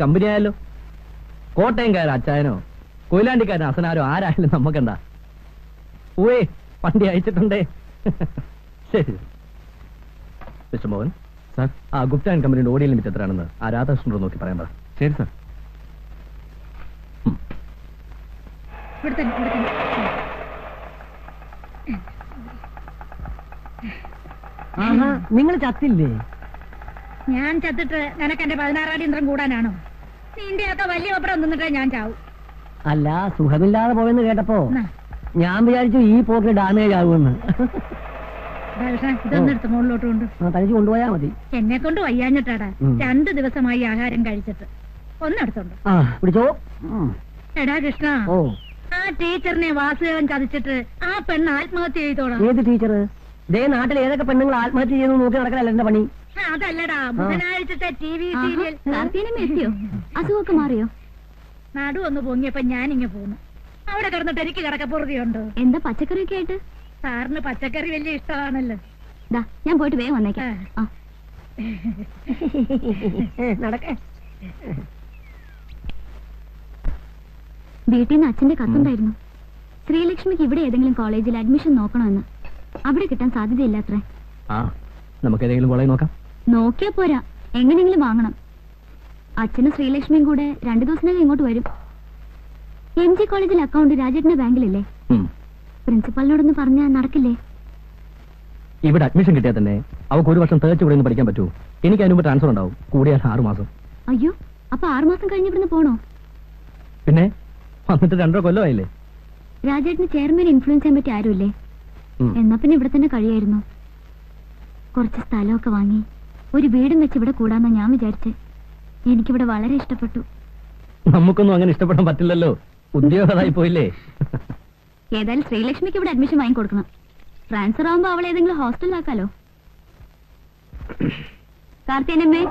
Company ആയാലോ? കോട്ടയംകാരൻ അച്ചായനോ കൊയിലാണ്ടിക്കാരൻ അസനാരോ ആരായാലും നമുക്കെന്താ? ഊേ വണ്ടി അയച്ചിട്ടുണ്ടേ. ശരി മിസ്റ്റർ മോഹൻ സാർ, ആ ഗുപ്ത ആൻഡ് കമ്പനിയുടെ ഓഡിയോ ലിമിറ്റ് എത്രയാണെന്ന് ആ രാധാകൃഷ്ണനോട് നോക്കി പറയാൻ പറ. ശരി സാർ. നിങ്ങൾ ചത്തില്ലേ? ഞാൻ ചത്തിട്ട് നിനക്ക് എന്റെ 16 അടി യന്ത്രം കൂടാനാണോ? നിന്റെയൊക്കെ വലിയ ഒപ്പരം നിന്നിട്ടേ ഞാൻ ചാവും. അല്ല, സുഖമില്ലാതെ പോയെന്ന് കേട്ടപ്പോ ഞാൻ വിചാരിച്ചു ഈ പോക്ക് ഡാമേജ് ആകുമെന്ന്. ഇതൊന്നും എടുത്ത് മുകളിലോട്ട് കൊണ്ട് തനിച്ച് കൊണ്ടുപോയാ മതി. എന്നെ കൊണ്ട് വയ്യാഞ്ഞിട്ടാടാ 2 ദിവസമായി ആഹാരം കഴിച്ചിട്ട്. ഒന്നെടുത്തോണ്ട് പിടിച്ചോ. എടാ കൃഷ്ണ, ആ ടീച്ചറിനെ വാസുദേവൻ ചതിച്ചിട്ട് ആ പെണ്ണ് ആത്മഹത്യ ചെയ്തോളാം. ഏത് ടീച്ചർ? ദേ നാട്ടിൽ ഏതൊക്കെ പെണ്ണുങ്ങൾ ആത്മഹത്യ ചെയ്തു നോക്കി നടക്കലല്ല എന്റെ പണി. അതല്ലടാ, ബുധനാഴ്ചത്തെ TV സീരിയൽ. എത്തിയോ? അസുഖമൊക്കെ മാറിയോ? നടു ഒന്ന് പൊങ്ങിയപ്പോ ഞാനിങ്ങ പോന്നു. അവിടെ കിടന്നിട്ട് എനിക്ക് കിടക്കപ്പുറതിയുണ്ടോ? എന്താ പച്ചക്കറിയൊക്കെ ആയിട്ട്? സാറിന് പച്ചക്കറി വലിയ ഇഷ്ടമാണല്ലോ. ഞാൻ പോയിട്ട് വേഗം വന്നേക്കാം. നടക്കേ. വീട്ടിൽ നിന്ന് അച്ഛന്റെ കത്തുണ്ടായിരുന്നു. ശ്രീലക്ഷ്മിക്ക് ഇവിടെ ഏതെങ്കിലും കോളേജിൽ അഡ്മിഷൻ നോക്കണമെന്ന്. അവിടെ കിട്ടാൻ സാധ്യതയില്ലാത്രേ. നമുക്ക് ഏതെങ്കിലും കോളേജ് നോക്കാം. നോക്കിയാ പോരാ, എങ്ങനെയെങ്കിലും വാങ്ങണം. അച്ഛനും ശ്രീലക്ഷ്മിയും കൂടെ 2 ദിവസത്തിനകം ഇങ്ങോട്ട് വരും. MG കോളേജിൽ അക്കൗണ്ട് രാജേട്ടന്റെ ബാങ്കിലല്ലേ? പ്രിൻസിപ്പാളിനോടൊന്ന് പറഞ്ഞാൽ നടക്കില്ലേ? ഇവിടെ അഡ്മിഷൻ കിട്ടിയാൽ തന്നെ അവർക്ക് 1 വർഷം തേച്ച് ഇവിടെ നിന്ന് പഠിക്കാൻ പറ്റൂ. എനിക്ക് അതിന് മുമ്പ് ട്രാൻസ്ഫർ ഉണ്ടാവും, കൂടിയാൽ 6 മാസം. അയ്യോ, അപ്പൊ 6 മാസം കഴിഞ്ഞ് ഇവിടുന്ന് പോണോ? പിന്നെ വന്നിട്ട് 2 കൊല്ലമായില്ലേ. രാജേട്ടന് ചെയർമാൻ ഇൻഫ്ലുവൻസ് ചെയ്യാൻ പറ്റിയ ആരുമില്ലേ? എന്നാ പിന്നെ ഇവിടെ തന്നെ കഴിയായിരുന്നു. കുറച്ച് സ്ഥലമൊക്കെ വാങ്ങി ഒരു വീടും വെച്ച് ഇവിടെ കൂടാന്നാ ഞാൻ വിചാരിച്ചേ. എനിക്കിവിടെ വളരെ ഇഷ്ടപ്പെട്ടു. നമുക്കൊന്നും അങ്ങനെ ഇഷ്ടപ്പെടാൻ പറ്റില്ലല്ലോ, ഉദ്യോഗമായി പോയില്ലേ. ഏതായാലും ശ്രീലക്ഷ്മിക്ക് ഇവിടെ അഡ്മിഷൻ വാങ്ങിക്കൊടുക്കണം. ട്രാൻസ്ഫർ ആവുമ്പോ അവളെ ഏതെങ്കിലും ഹോസ്റ്റലിലാക്കാലോ. കാർത്തിയനമ്മേ,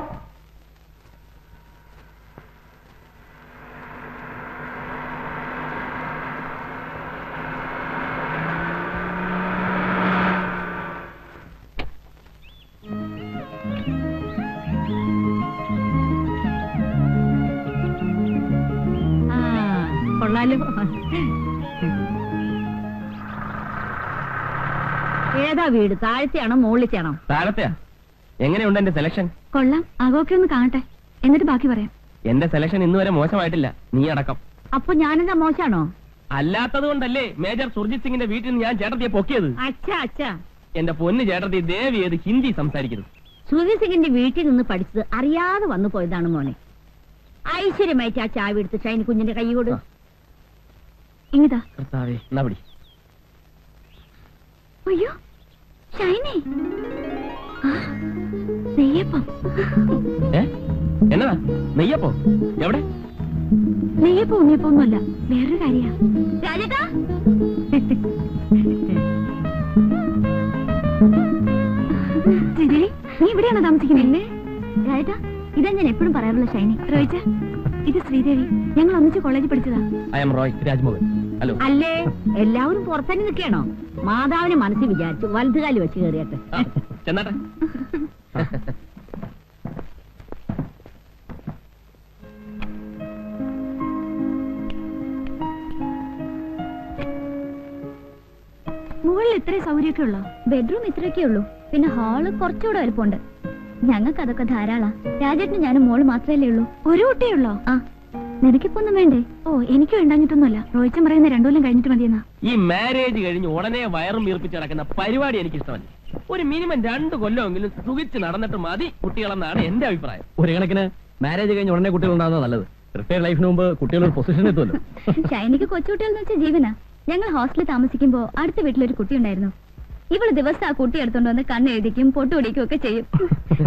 ഏതാ വീട്? താഴത്തെയാണോ മുകളിലത്തെയാണോ? താഴത്തെയാ. എങ്ങനെയുണ്ട് എന്റെ സെലക്ഷൻ? കൊള്ളാം. ആകോക്കെ ഒന്ന് കാണട്ടെ, എന്നിട്ട് ബാക്കി പറയാം. എന്റെ സെലക്ഷൻ ഇന്ന് വരെ മോശമായിട്ടില്ല, നീ അടക്കം. അപ്പൊ ഞാനെന്താ മോശാണോ? അല്ലാത്തത് കൊണ്ടല്ലേ മേജർ സുർജിത് സിംഗിന്റെ വീട്ടിൽ നിന്ന് ഞാൻ ചേട്ടത്തിയെ പൊക്കിയത്. അച്ഛാ, എന്റെ പൊന്ന് ചേട്ടത്തി, ദേവി ഏത് ഹിന്ദി സംസാരിക്കുന്നു. സുർജിത് സിംഗിന്റെ വീട്ടിൽ നിന്ന് പഠിച്ചത് അറിയാതെ വന്നു പോയതാണ് മോനെ. ഐശ്വര്യമായിട്ട് ആ ചാവി എടുത്ത് ഷൈനി കുഞ്ഞിന്റെ കൈ കൊടു. ഇങ്ങിതാ. കർത്താവേ, എന്നാ പിടി. അയ്യോ, ഷൈനി, നെയ്യപ്പം. എന്നതാ നെയ്യപ്പോ? എവിടെ? നെയ്യപ്പം ഉണ്ണിയപ്പം ഒന്നുമല്ല, വേറൊരു കാര്യ. രാജേട്ടാ, ശ്രീദേവി, നീ ഇവിടെയാണോ താമസിക്കുന്നത്? രാജേട്ടാ, ഇതാ ഞാൻ എപ്പോഴും പറയാറുള്ള ഷൈനി. റോയിച്ച, ഇത് ശ്രീദേവി, ഞങ്ങൾ ഒന്നിച്ച് കോളേജിൽ പഠിച്ചതാ. I M Roy Rajmohan. Hello. അല്ലേ, എല്ലാവരും പുറത്തന്നെ നിൽക്കണോ? മാതാവിനെ മനസ്സിൽ വിചാരിച്ചു വലതുകാലി വെച്ച് കയറിയട്ടെ. ചെന്നാട്ടെ. മുകളിൽ ഇത്രേ സൗകര്യമൊക്കെ ഉള്ളോ? ബെഡ്റൂം ഇത്രയൊക്കെ ഉള്ളൂ, പിന്നെ ഹാള് കുറച്ചുകൂടെ വലുപ്പമുണ്ട്. ഞങ്ങൾക്ക് അതൊക്കെ ധാരാളാ. രാജേട്ടന് ഞാനും മോള് മാത്രമല്ലേ ഉള്ളൂ. ഒരു കുട്ടിയേ ഉള്ളോ? ആ, നിനക്കിപ്പോ ഒന്നും വേണ്ടേ? ഓ, എനിക്ക് വേണ്ടാഞ്ഞിട്ടൊന്നുമല്ല. റോയിച്ചൻ പറയുന്ന 2 കൊല്ലം കഴിഞ്ഞിട്ട് മതിയെന്നാ. ഈ മാരേജ് കഴിഞ്ഞ് ഉടനെ വയറും വീർപ്പിച്ച് നടക്കുന്ന പരിപാടി എനിക്ക് ഇഷ്ടമല്ല. ഒരു മിനിമം 2 കൊല്ലമെങ്കിലും സുഖിച്ച് നടന്നിട്ട് മതി കുട്ടികളെന്നാണ് എന്റെ അഭിപ്രായം. ഒരു കണക്കിന് മാരേജ് കഴിഞ്ഞ് ഉടനെ കുട്ടികൾ ഉണ്ടാകുന്നത് നല്ലത്. റിട്ടയർഡ് ലൈഫിന് മുമ്പ് കുട്ടികളൊരു പൊസിഷൻ എത്തുമല്ലോ. ഷൈനിക്ക് കൊച്ചുകുട്ടികൾ വെച്ച ജീവനാ. ഞങ്ങൾ ഹോസ്റ്റലിൽ താമസിക്കുമ്പോ അടുത്ത വീട്ടിലൊരു കുട്ടി ഉണ്ടായിരുന്നു. ഇവള് ദിവസം ആ കുട്ടി എടുത്തോണ്ട് വന്ന് കണ്ണെഴുതിക്കും പൊട്ടുപിടിക്കും ഒക്കെ ചെയ്യും.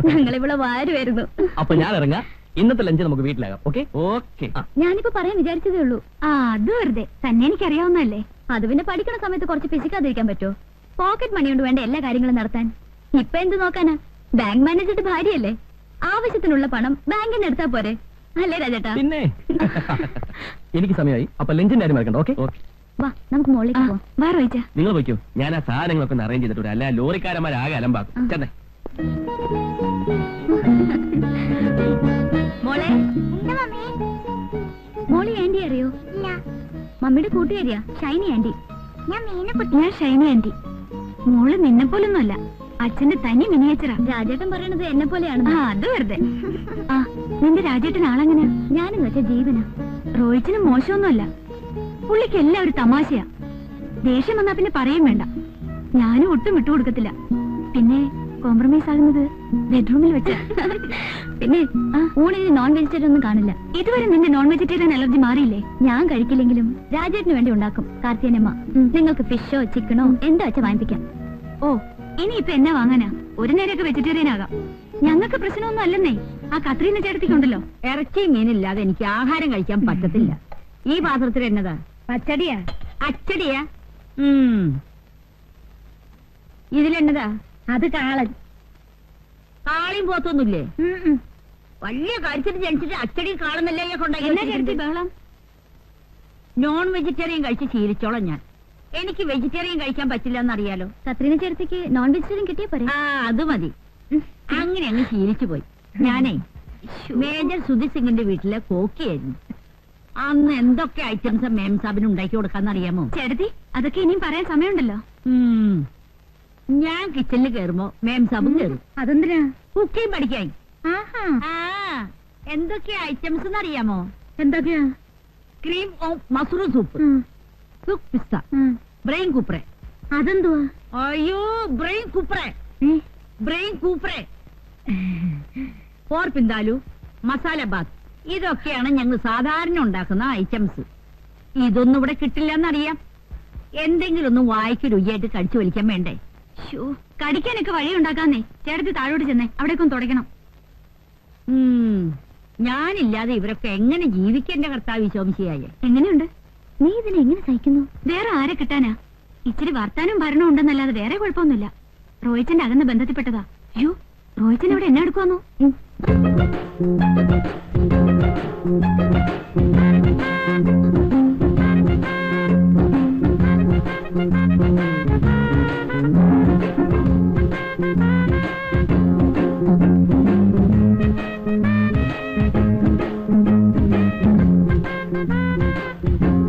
ഞങ്ങൾ ഇവളെ വാരുമായിരുന്നു. അപ്പൊ ഞാൻ ഇറങ്ങാം. ഇന്നത്തെ ലഞ്ച് നമുക്ക് വീട്ടിലാകാം. Okay okay. ഞാനിപ്പോ പറയാൻ വിചാരിച്ചതേ ഉള്ളൂ. അത് വെറുതെ തന്നെ എനിക്കറിയാവുന്നല്ലേ. അത് പിന്നെ പഠിക്കണ സമയത്ത് കുറച്ച് പിശിക്കാതിരിക്കാൻ പറ്റുമോ? പോക്കറ്റ് മണി കൊണ്ട് വേണ്ട എല്ലാ കാര്യങ്ങളും നടത്താൻ. ഇപ്പൊ എന്ത് നോക്കാനാ? ബാങ്ക് മാനേജറുടെ ഭാര്യയല്ലേ, ആവശ്യത്തിനുള്ള പണം ബാങ്കിൽ നിന്ന് എടുത്താ പോരെ? അല്ലേ രാജേട്ടാ? പിന്നെ എനിക്ക് സമയമായി. അപ്പൊ ലഞ്ചിന്റെ കാര്യം മറക്കണ്ട. Okay okay. വാ, നമുക്ക് മുകളിലേക്ക് പോവാം. വാ റോയിച്ച. നിങ്ങൾ പോയിക്കോ, ഞാൻ ആ സാധനങ്ങളൊക്കെ ഒന്ന് അറേഞ്ച് ചെയ്തിട്ടുണ്ട്. അല്ല ലോറിക്കാരന്മാരാകെ അലമ്പാക്കും. ചെന്നേ. മോളെ മോളി ആന്റി അറിയോ? മമ്മിയുടെ കൂട്ടുകാരിയാ ഷൈനി ആന്റി. ഞാൻ ഷൈനി ആന്റി. മോള് നിന്നെ പോലൊന്നുമല്ല, അച്ഛന്റെ തനി മിനിയേച്ചറാ. രാജേട്ടൻ പറയണത് എന്നെ പോലെയാണ്. അത് വെറുതെ. ആ നിന്റെ രാജേട്ടൻ ആളെങ്ങനെയാ? ഞാനെന്ന് വെച്ചാ ജീവനാ. റോയിച്ചിന് മോശമൊന്നുമല്ല, പുള്ളിക്ക് എല്ലാം ഒരു തമാശയാ. ദേഷ്യം വന്നാ പിന്നെ പറയും വേണ്ട. ഞാനും ഒട്ടും വിട്ടുകൊടുക്കത്തില്ല. പിന്നെ കോംപ്രമൈസ് ആകുന്നത് ബെഡ്റൂമിൽ വെച്ച. പിന്നെ ഊണിന് നോൺ വെജിറ്റേറിയൻ ഒന്നും കാണില്ല. ഇതുവരെ നിന്റെ നോൺ വെജിറ്റേറിയൻ അലർജി മാറിയില്ലേ? ഞാൻ കഴിക്കില്ലെങ്കിലും രാജേട്ടിന് വേണ്ടി ഉണ്ടാക്കും കാർത്തിയനമ്മ. നിങ്ങൾക്ക് ഫിഷോ ചിക്കനോ എന്താ വെച്ചാ വാങ്ങിപ്പിക്കാം. ഓ ഇനിയിപ്പൊ എന്നാ വാങ്ങാനാ? ഒരു നേരമൊക്കെ വെജിറ്റേറിയൻ ആകാം. ഞങ്ങൾക്ക് പ്രശ്നമൊന്നും അല്ലെന്നേ. ആ കത്രീന ചേട്ടത്തിക്കുണ്ടല്ലോ. ഇറച്ചി മീനില്ലാതെ എനിക്ക് ആഹാരം കഴിക്കാൻ പറ്റത്തില്ല. ഈ പാത്രത്തിൽ എന്നതാ? പച്ചടിയാ? അച്ചടിയാ? ഇതിലെന്നതാ? അത് കാളൻ. കാളിയും പോത്തൊന്നുമില്ലേ? വലിയ കാര്യത്തിൽ ജനിച്ചിട്ട് അച്ചടി കാളെന്നല്ലേ കൊണ്ടാക്കി ബഹളം. നോൺ വെജിറ്റേറിയൻ കഴിച്ച് ശീലിച്ചോളാം ഞാൻ. എനിക്ക് വെജിറ്റേറിയൻ കഴിക്കാൻ പറ്റില്ല എന്നറിയാലോ. കത്രീന ചേട്ടത്തിക്ക് നോൺ വെജിറ്റേറിയൻ കിട്ടിയ പോരെ? ആ അത് മതി. അങ്ങനെ അങ്ങ് ശീലിച്ചു പോയി. ഞാനേ മേജർ സുധി സിംഗിന്റെ വീട്ടിലെ കോക്കിയായിരുന്നു. അന്ന് എന്തൊക്കെ ഐറ്റംസ് മേം സാബിന് ഉണ്ടാക്കി കൊടുക്കാന്നറിയാമോ? ചേട്ടത്തി അതൊക്കെ ഇനിയും പറയാൻ സമയമുണ്ടല്ലോ. ഞാൻ കിച്ചണിൽ കയറുമ്പോ മേം സാബും കയറും. അതെന്തിനാ? കുക്കിംഗ് പഠിക്കാൻ. എന്തൊക്കെയാ ഐറ്റംസ് എന്നറിയാമോ? എന്തൊക്കെയാ? ക്രീം മസൂർ സൂപ്പ്, സുക് പിസ്ത, ബ്രെയിൻ കൂപ്രെ. അതെന്തുവാ? അയ്യോ ബ്രെയിൻ കൂപ്രെ, ബ്രെയിൻ കൂപ്രെ, പോർ പിന്താലു, മസാല ബാത്ത്. ഇതൊക്കെയാണ് ഞങ്ങൾ സാധാരണ ഉണ്ടാക്കുന്ന ഐറ്റംസ്. ഇതൊന്നും ഇവിടെ കിട്ടില്ല എന്നറിയാം. എന്തെങ്കിലും ഒന്നും വായിക്ക് രുചിയായിട്ട് കടിച്ചു വലിക്കാൻ വേണ്ടേ? കടിക്കാനൊക്കെ വഴി ഉണ്ടാക്കാന്നേ. ചേട്ടത്തി താഴോട്ട് ചെന്നേ, അവിടേക്കൊന്ന് തുടയ്ക്കണം. ഞാനില്ലാതെ ഇവരൊക്കെ എങ്ങനെ ജീവിക്കേണ്ട കർത്താവ് ശോമിശിയായ? എങ്ങനെയുണ്ട്? നീ ഇതിനെ എങ്ങനെ സഹിക്കുന്നു? വേറെ ആരെ കിട്ടാനാ? ഇച്ചിരി വർത്താനും ഭരണവും ഉണ്ടെന്നല്ലാതെ വേറെ കുഴപ്പമൊന്നുമില്ല. റോയിച്ചന്റെ അകന്ന ബന്ധത്തിൽപ്പെട്ടതാ. അയ്യോ റോയിച്ചൻ ഇവിടെ എന്നെ എടുക്കുവാന്നോ?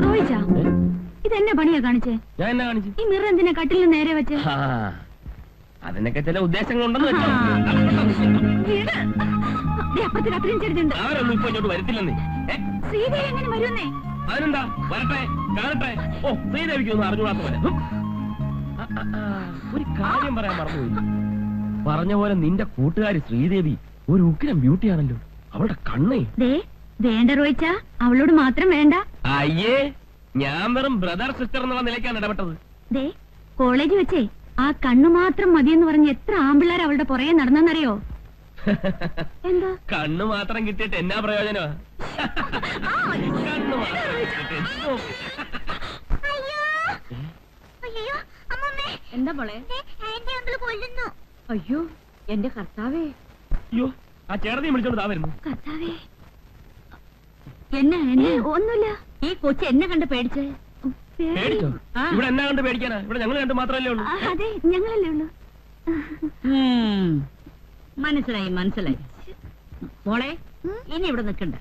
റോയിച്ചാ ഇതെന്നെ പണിയാ കാണിച്ചേ? ഞാൻ എന്നാ കാണിച്ചു? ഈ മിറർ എന്തിനാ കട്ടിലിന് നേരെ വെച്ച്? അതിനൊക്കെ ചില ഉദ്ദേശങ്ങളുണ്ടെന്ന് അപ്പുറത്ത് കത്രീൻ ചേർത്തുണ്ട്. അവരൊന്നും ഇപ്പൊ ഇങ്ങോട്ട് വരത്തില്ലെന്നേ. ശ്രീദേവി എങ്ങനെ വരുന്നേ? അതിനെന്താ, വരട്ടെ കാണട്ടെ. ഓ ശ്രീദേവിക്കൊന്നും അറിഞ്ഞുകൂടാത്ത പോലെ. ഒരു കാര്യം പറയാൻ മറന്നുപോയി. പറഞ്ഞ പോലെ നിന്റെ കൂട്ടുകാരി ശ്രീദേവി ഒരു ഉഗ്രം ബ്യൂട്ടിയാണല്ലോ. അവളുടെ കണ്ണേ. വേണ്ട റോയിച്ചാ, അവളോട് മാത്രം വേണ്ട. അയ്യേ, ഞാൻ വെറും ബ്രദർ സിസ്റ്റർ എന്നുള്ള നിലയ്ക്കാണ് ഇടപെട്ടത്. കോളേജ് വെച്ചേ ആ കണ്ണു മാത്രം മതിയെന്ന് പറഞ്ഞ് എത്ര ആമ്പിള്ളേർ അവളുടെ പുറകെ നടന്നെന്നറിയോ? എന്താ കണ്ണു മാത്രം കിട്ടിയിട്ട് എന്നാ പ്രയോജനമാ? കണ്ണു മാത്രം കിട്ടിയിട്ട്. എന്താ പോളെ? അയ്യോ എന്റെ കർത്താവേ. അയ്യോ ആ ചേട്ടനെയും വിളിച്ചോണ്ട് താ വരുന്നു. കർത്താവേ. എന്നാ ഒന്നുമില്ല. ഈ കൊച്ചു എന്നെ കണ്ട് പേടിച്ചേ? പേടിച്ചോ? ഇവിടെ എന്നാ കണ്ട് പേടിക്കാനാ? ഇവിടെ ഞങ്ങൾ കണ്ട് മാത്രമല്ലേ ഉള്ളൂ. അതെ ഞങ്ങളല്ലേ ഉള്ളൂ. മനസ്സിലായി മനസ്സിലായി. മോളെ ഇനി ഇവിടെ നിൽക്കണ്ട.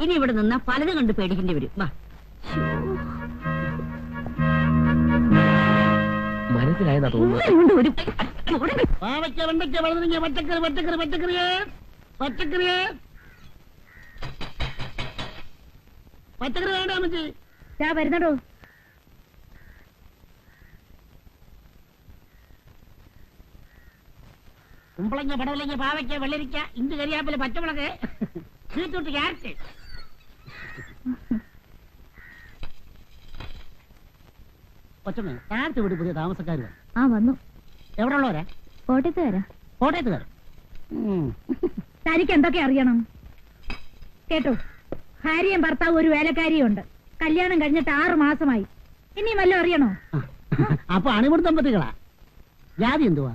ഇനി ഇവിടെ നിന്നാ പലതും കണ്ട് പേടിക്കേണ്ടി വരും. വാ. മനസ്സിലായെന്നാ തോന്നുന്നു. ഒരു വരുന്നടോ. കുമ്പളങ്ങ, പടവലങ്ങ, പാവയ്ക്ക, വെള്ളരിക്ക, ഇഞ്ചി, കരിയാപ്പില, പച്ചമുളക്, ബീറ്റ്റൂട്ട്, ക്യാരറ്റ്. കൊച്ചമ്മ ക്യാരറ്റ് വീട് പുതിയ താമസക്കാർ വന്നു. എവിടെ ഉള്ളവരാ? കോട്ടയത്തുകാരാ. കോട്ടയത്തുകാർ. തനിക്ക് എന്തൊക്കെ അറിയണം കേട്ടോ? ഭാര്യയും ഭർത്താവും ഒരു വേലക്കാരിയും ഉണ്ട്. കല്യാണം കഴിഞ്ഞിട്ട് 6 മാസമായി. ഇനി വല്ലതും അറിയണോ? അപ്പൊ അണിമുടി ദമ്പതികളാ. ജാതി എന്തുവാ?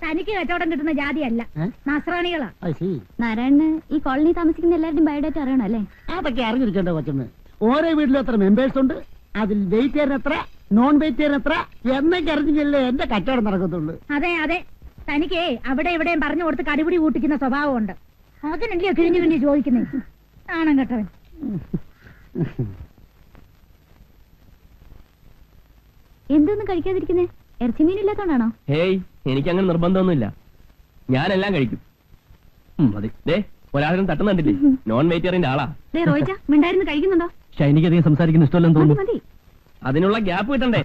തനിക്ക് കച്ചവടം കിട്ടുന്ന ജാതിയല്ല, നസ്രാണികളാ. നാരായണന് ഈ കോളനി താമസിക്കുന്ന എല്ലാവരുടെയും ബയോഡേറ്റ അറിയണം അല്ലേ? അതൊക്കെ അറിഞ്ഞിരിക്കണ്ടോ കൊച്ചമ്മ? ഓരോ വീട്ടിലും എത്ര മെമ്പേഴ്സ് ഉണ്ട്, അതിൽ വെജിറ്റേറിയൻ എത്ര, നോൺ വെജിറ്റേറിയൻ എത്ര എന്നൊക്കെ അറിഞ്ഞില്ലേ എന്റെ കച്ചവടം നടക്കത്തുള്ളൂ. അതെ അതെ, തനിക്ക് അവിടെ ഇവിടെയും പറഞ്ഞു കൊടുത്ത് കടിപിടി കൂട്ടിക്കുന്ന സ്വഭാവമുണ്ട്. അതിനല്ലേ കിഴിഞ്ഞു കിഴിഞ്ഞ് ചോദിക്കുന്നേ ആണം കേട്ടവൻ. എന്തൊന്നും കഴിക്കാതിരിക്കുന്നേ? ഇറച്ചി മീനില്ലാത്തോണ്ടാണോ? ഹേയ്, എനിക്കങ്ങനെ നിർബന്ധമൊന്നുമില്ല. ഞാനെല്ലാം കഴിക്കും. മതി. ദേ ഒരാളും തട്ടുന്നുണ്ടില്ലേ, നോൺ വെജിറ്റേറിയന്റെ ആളാ. റോയിച്ച മിണ്ടായിരുന്നു കഴിക്കുന്നുണ്ടോ? ഷൈനിക്ക് അധികം സംസാരിക്കുന്ന ഇഷ്ടമല്ലെന്ന് മതി തോന്നുന്നു. മതി. അതിനുള്ള ഗ്യാപ്പ് കിട്ടണ്ടേ?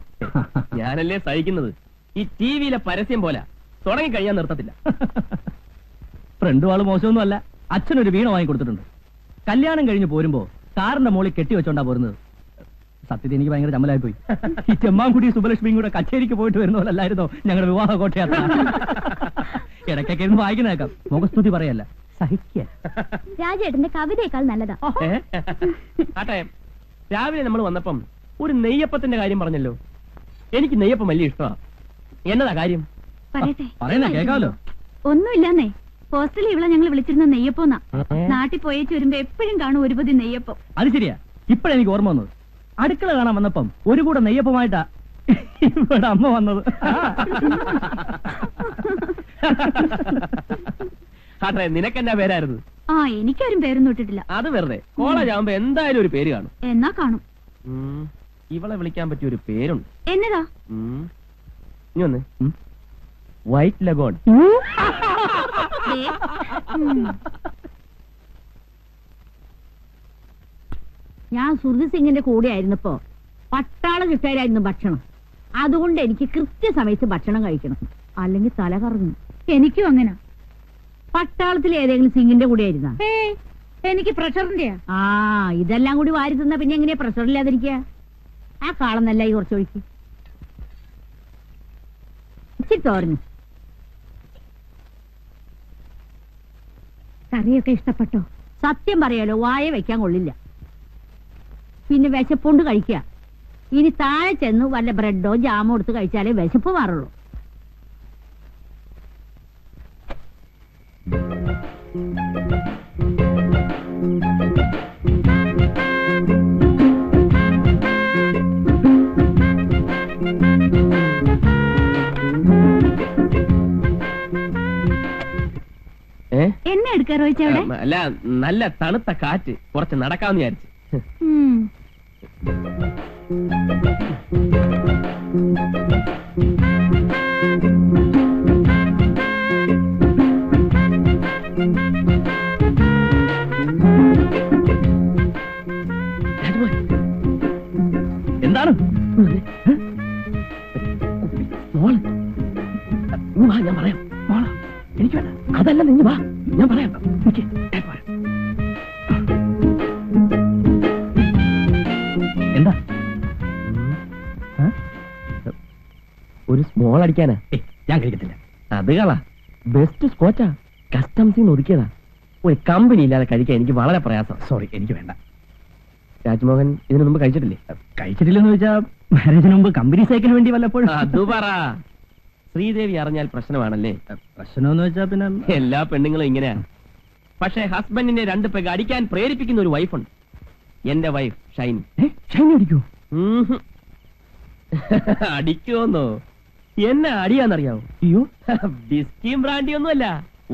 ഞാനല്ലേ സഹിക്കുന്നത്. ഈ ടിവിയിലെ പരസ്യം പോലെ തുടങ്ങി കഴിയാൻ നിർത്തത്തില്ല. ഫ്രണ്ടും ആള് മോശമൊന്നും അല്ല. അച്ഛനൊരു വീണ വാങ്ങി കൊടുത്തിട്ടുണ്ട്. കല്യാണം കഴിഞ്ഞ് പോരുമ്പോ കാറിന്റെ മുകളിൽ കെട്ടി വെച്ചോണ്ടാ പോരുന്നത്. സത്യത്തിൽ എനിക്ക് ഭയങ്കര ചമ്മലായി പോയി. ഈ ചെമ്മാൻകുടി സുബലക്ഷ്മിയും കൂടെ കച്ചേരിക്ക് പോയിട്ട് വരുന്ന പോലല്ലായിരുന്നോ ഞങ്ങളുടെ വിവാഹ കോട്ടയാത്ര? ഇടയ്ക്കൊക്കെ ഇരുന്ന് വായിക്കുന്നേക്കാം. മുഖസ്തുതി പറയല്ല, സഹിക്കുക. രാജേട്ടന്റെ കവിതയേക്കാൾ നല്ലതാ. ആട്ടെ, രാവിലെ നമ്മൾ വന്നപ്പം ഒരു നെയ്യപ്പത്തിന്റെ കാര്യം പറഞ്ഞല്ലോ. എനിക്ക് നെയ്യപ്പം വലിയ ഇഷ്ടമാ. എന്നതാ കാര്യം? പറയട്ടെ? പറയുന്ന കേൾക്കാമല്ലോ. ഒന്നുമില്ലെന്നേ. ഹോസ്റ്റലിൽ ഇവിടെ ഞങ്ങൾ വിളിച്ചിരുന്ന നെയ്യപ്പോന്നാ. നാട്ടിൽ പോയേച്ച് വരുമ്പോ എപ്പോഴും കാണും ഒരു പൊതി നെയ്യപ്പം. അത് ശരിയാ. ഇപ്പഴെനിക്ക് ഓർമ്മ വന്നത്. അടുക്കള കാണാൻ വന്നപ്പം ഒരു കൂടെ നെയ്യപ്പമായിട്ടാ ഇവിടെ അമ്മ വന്നത്. ആട്ടെ, നിനക്കെന്നാ പേരായിരുന്നു? ആ, എനിക്കാരും പേരൊന്നും ഇട്ടിട്ടില്ല. അത് വെറുതെ. കോളേജ് ആവുമ്പോ എന്തായാലും ഒരു പേര് കാണും. എന്നാ കാണും. ഇവളെ വിളിക്കാൻ പറ്റിയ ഒരു പേരുണ്ട്. എന്നതാ? ഇനി വന്ന് വൈറ്റ് ലഗോൺ. ദേ, ഞാൻ സുർജി സിംഗിന്റെ കൂടെ ആയിരുന്നപ്പോ പട്ടാള കിട്ടായിരുന്നു ഭക്ഷണം. അതുകൊണ്ട് എനിക്ക് കൃത്യസമയത്ത് ഭക്ഷണം കഴിക്കണം, അല്ലെങ്കിൽ തല കറങ്ങും. എനിക്കും അങ്ങനെ. പട്ടാളത്തിൽ ഏതെങ്കിലും സിംഗിന്റെ കൂടെ ആയിരുന്ന? എനിക്ക് പ്രഷറിന്റെയാ. ആ, ഇതെല്ലാം കൂടി വാരി തിന്ന പിന്നെ എങ്ങനെയാ പ്രഷർ ഇല്ലാതിരിക്കുക? ആ കാളന്നല്ല ഈ കുറച്ചൊഴിക്ക്. ഇച്ചിരി തോരഞ്ഞു. കറിയൊക്കെ ഇഷ്ടപ്പെട്ടോ? സത്യം പറയാലോ, വായ വെക്കാൻ കൊള്ളില്ല. പിന്നെ വിശപ്പുണ്ട് കഴിക്കുക. ഇനി താഴെ ചെന്ന് വല്ല ബ്രെഡോ ജാമോ എടുത്ത് കഴിച്ചാലേ വിശപ്പ് മാറുള്ളൂ. എന്നെ എടുക്കാ റോയിച്ച അവിടെ? അല്ല, നല്ല തണുത്ത കാറ്റ്, കുറച്ച് നടക്കാമെന്ന് വിചാരിച്ചു. എന്താണ്? ഞാൻ പറയാം. എനിക്ക് വേണ്ട. അതല്ല, നിങ്ങൾ വാ, ഞാൻ പറയാം. എന്താ? ഒരു സ്മോൾ അടിക്കാനാ. ഞാൻ കഴിക്കത്തില്ല. അത് കളാ. ബെസ്റ്റ് സ്കോച്ചാ. കസ്റ്റംസിന്ന് ഒതുക്കിയതാ. ഒരു കമ്പനി ഇല്ലാതെ കഴിക്കാൻ എനിക്ക് വളരെ പ്രയാസം. സോറി, എനിക്ക് വേണ്ട. രാജ്മോഹൻ ഇതിനു മുമ്പ് കഴിച്ചിട്ടില്ലേ? കഴിച്ചിട്ടില്ലെന്ന് വെച്ചാ മാരേജിന് മുമ്പ് കമ്പനി സൈക്കിന് വേണ്ടി വല്ലപ്പോഴും. അത് പറ. ശ്രീദേവി അറിഞ്ഞാൽ പ്രശ്നമാണല്ലേ? പ്രശ്നമെന്ന് വെച്ചാ പിന്നെ എല്ലാ പെണ്ണുങ്ങളും ഇങ്ങനെയാ. പക്ഷേ ഹസ്ബൻഡിനെ 2 പെഗ് അടിക്കാൻ പ്രേരിപ്പിക്കുന്ന ഒരു വൈഫുണ്ട്. എന്റെ വൈഫ് ഷൈനി. ഷൈനി അടിക്കൂ? അടിക്കുമെന്നോ? എന്നെ അടിയാന്നറിയാവോ? അയ്യോ, ബിസ്കിയും ബ്രാൻഡി ഒന്നുമല്ല,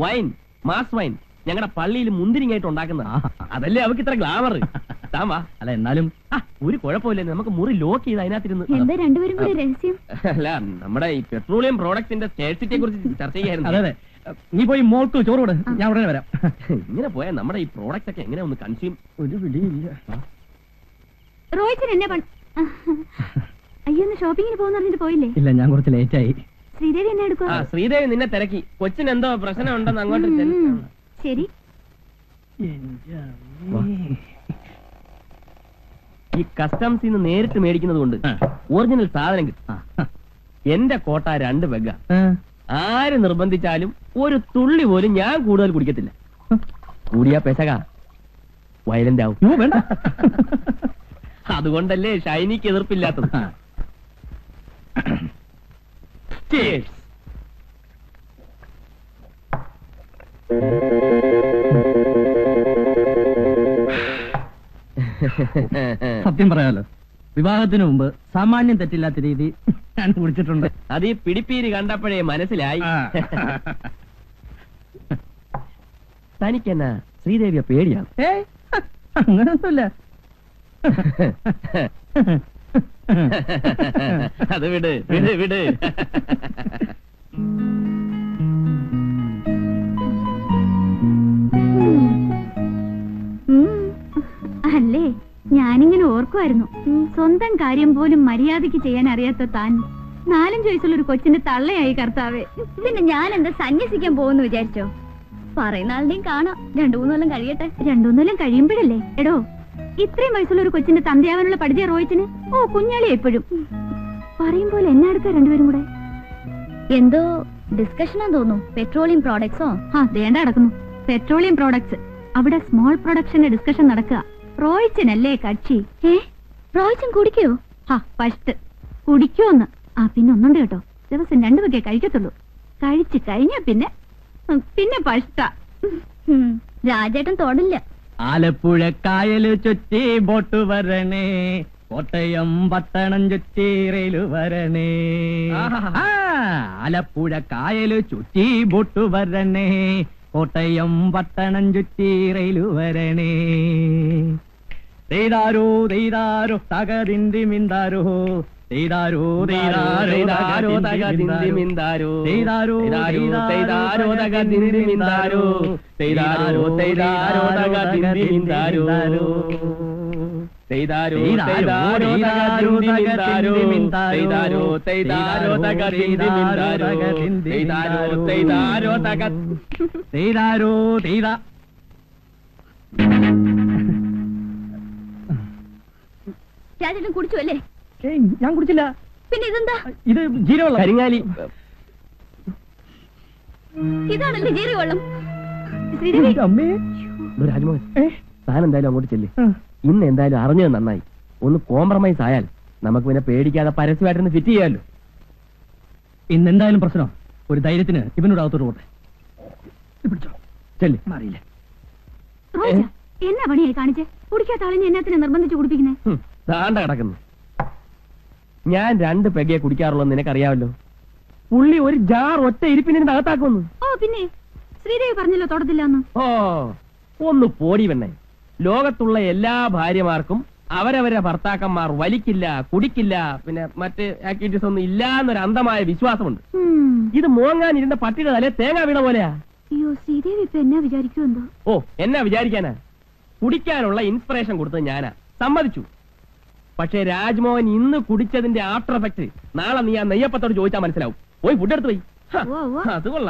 വൈൻ, മാസ് വൈൻ. ഞങ്ങളുടെ പള്ളിയിൽ മുന്തിരിങ്ങായിട്ട് ഉണ്ടാക്കുന്ന. അതല്ലേ അവർക്ക് ഇത്ര ഗ്ലാമർ. താവാ. അല്ല എന്നാലും ഒരു കുഴപ്പമില്ല, നമുക്ക് മുറി ലോക്ക് ചെയ്ത് അതിനകത്തിരുന്ന്. എന്താ രണ്ടുപേരും കൂടി രഹസ്യം? അല്ല, നമ്മുടെ ഈ പെട്രോളിയം പ്രോഡക്ട്സിന്റെ സ്കേഴ്സിറ്റിയെ കുറിച്ച് ചർച്ച ചെയ്യായിരുന്നു. അതെ, നീ പോയി മോൾക്ക് ചോറ് കൊടു, ഞാൻ ഉടനെ വരാം. ഇങ്ങനെ പോയാൽ നമ്മുടെ ഈ പ്രോഡക്റ്റ് ഒക്കെ എങ്ങനെ ഒന്ന് കൺസ്യൂം? ഒരു പിടിയില്ല. റോയിച്ചൻ എന്നെ അയ്യോ, ഒന്ന് ഷോപ്പിങ്ങിന് പോകുന്ന പറഞ്ഞിട്ട് പോയില്ലേ? ഇല്ല, ഞാൻ കുറച്ച് ലേറ്റ് ആയി. ശ്രീദേവി എന്നെ എടുക്കുക? ശ്രീദേവി നിന്നെ തിരക്കി. കൊച്ചിന് എന്തോ പ്രശ്നം ഉണ്ടെന്ന് അങ്ങോട്ട് ശരി. ഈ കസ്റ്റംസിൽ നിന്ന് നേരിട്ട് മേടിക്കുന്നത് കൊണ്ട് ഒറിജിനൽ സാധനം കിട്ടും. എന്റെ കോട്ട 2 പെഗ്ഗ. ആര് നിർബന്ധിച്ചാലും ഒരു തുള്ളി പോലും ഞാൻ കൂടുതൽ കുടിക്കത്തില്ല. കൂടിയാ പെസക വയലന്റ് ആവും. വേണ്ട. അതുകൊണ്ടല്ലേ ഷൈനിക്ക് എതിർപ്പില്ലാത്തത്. Cheers. സത്യം പറയാലോ, വിവാഹത്തിന് മുമ്പ് സാമാന്യം തെറ്റില്ലാത്ത രീതി ഞാൻ കുടിച്ചിട്ടുണ്ട്. അത് ഈ പിടിപ്പീര് കണ്ടപ്പോഴേ മനസ്സിലായി. തനിക്കെന്നാ ശ്രീദേവിയെ പേടിയാണ്? ഏയ് അങ്ങനൊന്നുമില്ല. അത് വിട് വിട് വിട്. അല്ലേ, ഞാനിങ്ങനെ ഓർക്കുമായിരുന്നു, സ്വന്തം കാര്യം പോലും മര്യാദയ്ക്ക് ചെയ്യാൻ അറിയാത്ത താൻ 4-5 വയസ്സുള്ള ഒരു കൊച്ചിന്റെ തള്ളയായി കർത്താവേ. പിന്നെ ഞാൻ എന്താ സന്യസിക്കാൻ പോകുന്നു വിചാരിച്ചോ? പറയുന്ന ആളുടെയും കാണാം. 2-3 കൊല്ലം കഴിയട്ടെ. 2-3 കൊല്ലം കഴിയുമ്പോഴല്ലേ എടോ ഇത്രയും വയസ്സുള്ള ഒരു കൊച്ചിന്റെ തന്തയാവാനുള്ള പഠിച്ച റോയിച്ചിന്. ഓ കുഞ്ഞാളി എപ്പോഴും പറയും പോലെ എന്നെ അടുത്ത രണ്ടുപേരും കൂടെ എന്തോ ഡിസ്കഷനാ തോന്നുന്നു. പെട്രോളിയം പ്രോഡക്ട്സോ? ആ ദേണ്ട നടക്കുന്നു. Petroleum products. അവിടെ സ്മോൾ പ്രൊഡക്ഷന്റെ ഡിസ്കഷൻ നടക്കുക. റോയിച്ചനല്ലേ കക്ഷി. റോയിച്ചൻ കുടിക്കോ? ഹാ ഫസ്റ്റ് കുടിക്കോന്ന്. ആ പിന്നെ ഒന്നുണ്ട് കേട്ടോ, ദിവസം 2 വകയെ കഴിക്കത്തുള്ളൂ. കഴിച്ചു കഴിഞ്ഞാ പിന്നെ പഷ്ട. രാജേട്ടൻ തോടില്ല. ആലപ്പുഴ കായല് ചുറ്റി ബോട്ട് വരണേ, കോട്ടയം പട്ടണം ചുറ്റി റെയില് വരണേ. ആലപ്പുഴ കായല് ചുറ്റി ബോട്ട് വരണേ, കോട്ടയം പട്ടണം ചുറ്റി റെയില് വരണേ. തെയ്താരോ തെയ്താരോ തകതിന്തി മിന്താരോ, തെയ്താരോ തെയ്താരോ തകതിന്തി മിന്താരോ, തെയ്താരോ തെയ്താരോ തകതിന്തി മിന്താരോ, തെയ്താരോ തെയ്താരോ തകതിന്തി മിന്താരോ, തെയ്താരോ തെയ്താരോ തകതിന്തി മിന്താരോ, തെയ്താരോ തെയ്താരോ തകതിന്തി മിന്താരോ, തെയ്താരോ തെയ്താരോ തക തെയ്താരോ തെയ്താ. രാജേട്ടൻ കുടിച്ചു അല്ലേ? ഞാൻ കുടിച്ചില്ല. പിന്നെ ഇതെന്താ? ഇത് ജീരവെള്ളം. കരിങ്ങാലി. ഇതാണല്ലേ ജീരവെള്ളം. ശ്രീദേവി അമ്മേ. രാജ്മോഹൻ, താൻ എന്തായാലും അങ്ങോട്ട് ചെല്ല്. ഇന്ന് എന്തായാലും അറിഞ്ഞത് നന്നായി. ഒന്ന് കോംപ്രമൈസ് ആയാൽ നമുക്ക് പിന്നെ പേടിക്കാതെ പരസ്യമായിട്ടൊന്ന് ഫിറ്റ് ചെയ്യാമല്ലോ. ഇന്നെന്തായാലും പ്രശ്നം. ഒരു ധൈര്യത്തിന് ഇവനോട് അകത്തോട്ട് പോട്ടെ. പിടിച്ചോ ചെല്ലി. മാറിയില്ല. റോജ എന്നാ പണിയായി കാണിച്ചേ? കുടിക്കാത്ത ആളിനെ എന്നാത്തിനെ നിർബന്ധിച്ച് കുടിപ്പിക്കുന്നേ? താണ്ട കിടക്കുന്നു. ഞാൻ 2 പെഗയെ കുടിക്കാറുള്ളൂ, നിനക്കറിയാമല്ലോ. പുള്ളി ഒരു ജാർ ഒറ്റ ഇരിപ്പിനെ അകത്താക്കുന്നു. ഓ പിന്നെ ശ്രീദേവി പറഞ്ഞല്ലോ തൊടത്തില്ലെന്ന്. ഓ ഒന്ന് പോടി വെണ്ണേ. ലോകത്തുള്ള എല്ലാ ഭാര്യമാർക്കും അവരവരെ ഭർത്താക്കന്മാർ വലിക്കില്ല, കുടിക്കില്ല, പിന്നെ മറ്റ് ആക്ടിവിറ്റീസ് ഒന്നും ഇല്ല എന്നൊരു അന്ധമായ വിശ്വാസമുണ്ട്. ഇത് മോങ്ങാൻ ഇരുന്ന പട്ടിയുടെ തലേ തേങ്ങ വീണ പോലെയാ. അയ്യോ ശ്രീദേവി ഇപ്പൊ എന്നാ വിചാരിക്കുമെന്തോ? ഓ എന്നാ വിചാരിക്കാനാ? കുടിക്കാനുള്ള ഇൻസ്പിറേഷൻ കൊടുത്തത് ഞാനാ, സമ്മതിച്ചു. പക്ഷേ രാജ്മോഹൻ ഇന്ന് കുടിച്ചതിന്റെ ആഫ്റ്റർ എഫക്ട് നാളെ നീ ആ നെയ്യപ്പത്തോട് ചോദിച്ചാൽ മനസ്സിലാവും. പോയി ഫുഡ് എടുത്ത് പോയി. ഓ അത് കൊള്ളാം.